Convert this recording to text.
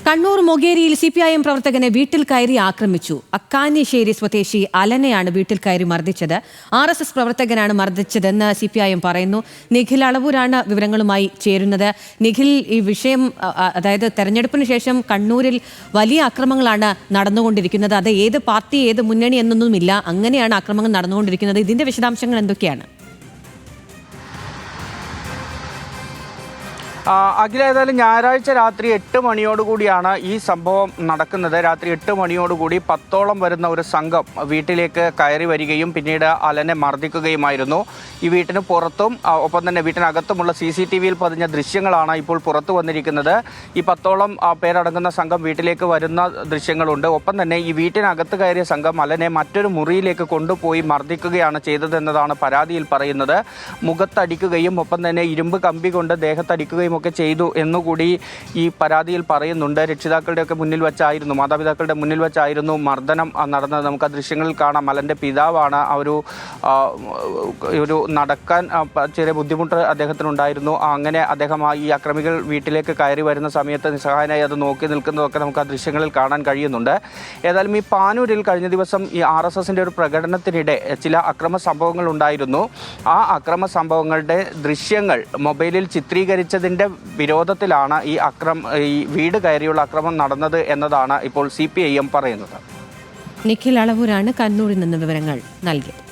Kannur മൊകേരിയിൽ CPIM പ്രവർത്തകനെ വീട്ടിൽ കയറി ആക്രമിച്ചു. അക്കാനിശ്ശേരി സ്വദേശി അലനെയാണ് വീട്ടിൽ കയറി മർദ്ദിച്ചത്. RSS പ്രവർത്തകനാണ് മർദ്ദിച്ചതെന്ന് CPIM പറയുന്നു. നിഖിൽ അളവൂരാണ് വിവരങ്ങളുമായി ചേരുന്നത്. നിഖിൽ, ഈ വിഷയം, അതായത് തെരഞ്ഞെടുപ്പിന് ശേഷം കണ്ണൂരിൽ വലിയ അക്രമങ്ങളാണ് നടന്നുകൊണ്ടിരിക്കുന്നത്. അത് ഏത് പാർട്ടി, ഏത് മുന്നണി എന്നൊന്നുമില്ല, അങ്ങനെയാണ് അക്രമങ്ങൾ നടന്നുകൊണ്ടിരിക്കുന്നത്. ഇതിന്റെ വിശദാംശങ്ങൾ എന്തൊക്കെയാണ്? അഖില, ഏതായാലും ഞായറാഴ്ച രാത്രി 8 മണിയോടുകൂടിയാണ് ഈ സംഭവം നടക്കുന്നത്. രാത്രി 8 മണിയോടുകൂടി 10ഓളം വരുന്ന ഒരു സംഘം വീട്ടിലേക്ക് കയറി വരികയും പിന്നീട് അലനെ മർദ്ദിക്കുകയുമായിരുന്നു. ഈ വീട്ടിന് പുറത്തും ഒപ്പം തന്നെ വീട്ടിനകത്തുമുള്ള CCTVയിൽ പതിഞ്ഞ ദൃശ്യങ്ങളാണ് ഇപ്പോൾ പുറത്തു വന്നിരിക്കുന്നത്. ഈ 10ഓളം പേരടങ്ങുന്ന സംഘം വീട്ടിലേക്ക് വരുന്ന ദൃശ്യങ്ങളുണ്ട്. ഒപ്പം തന്നെ ഈ വീട്ടിനകത്ത് കയറിയ സംഘം അലനെ മറ്റൊരു മുറിയിലേക്ക് കൊണ്ടുപോയി മർദ്ദിക്കുകയാണ് ചെയ്തതെന്നതാണ് പരാതിയിൽ പറയുന്നത്. മുഖത്തടിക്കുകയും ഒപ്പം തന്നെ ഇരുമ്പ് കമ്പി കൊണ്ട് ദേഹത്തടിക്കുകയും ഒക്കെ ചെയ്തു എന്നുകൂടി ഈ പരാതിയിൽ പറയുന്നുണ്ട്. രക്ഷിതാക്കളുടെയൊക്കെ മുന്നിൽ വെച്ചായിരുന്നു, മാതാപിതാക്കളുടെ മുന്നിൽ വെച്ചായിരുന്നു മർദ്ദനം നടന്നത്. നമുക്ക് ആ ദൃശ്യങ്ങളിൽ കാണാം. അലൻ്റെ പിതാവാണ് ഒരു നടക്കാൻ ചെറിയ ബുദ്ധിമുട്ട് അദ്ദേഹത്തിനുണ്ടായിരുന്നു. അങ്ങനെ അദ്ദേഹം ഈ അക്രമികൾ വീട്ടിലേക്ക് കയറി വരുന്ന സമയത്ത് നിസ്സഹായനായി അത് നോക്കി നിൽക്കുന്നതൊക്കെ നമുക്ക് ആ ദൃശ്യങ്ങളിൽ കാണാൻ കഴിയുന്നുണ്ട്. ഏതായാലും ഈ പാനൂരിൽ കഴിഞ്ഞ ദിവസം ഈ RSSൻ്റെ ഒരു പ്രകടനത്തിനിടെ ചില അക്രമ സംഭവങ്ങൾ ഉണ്ടായിരുന്നു. ആ അക്രമ സംഭവങ്ങളുടെ ദൃശ്യങ്ങൾ മൊബൈലിൽ ചിത്രീകരിച്ചതിൻ്റെ വിരോധത്തിലാണ് ഈ വീട് കയറിയുള്ള അക്രമം നടന്നത് എന്നതാണ് ഇപ്പോൾ CPIM പറയുന്നത്. നിഖിൽ അളവൂരാണ് കണ്ണൂരിൽ നിന്ന് വിവരങ്ങൾ നൽകിയത്.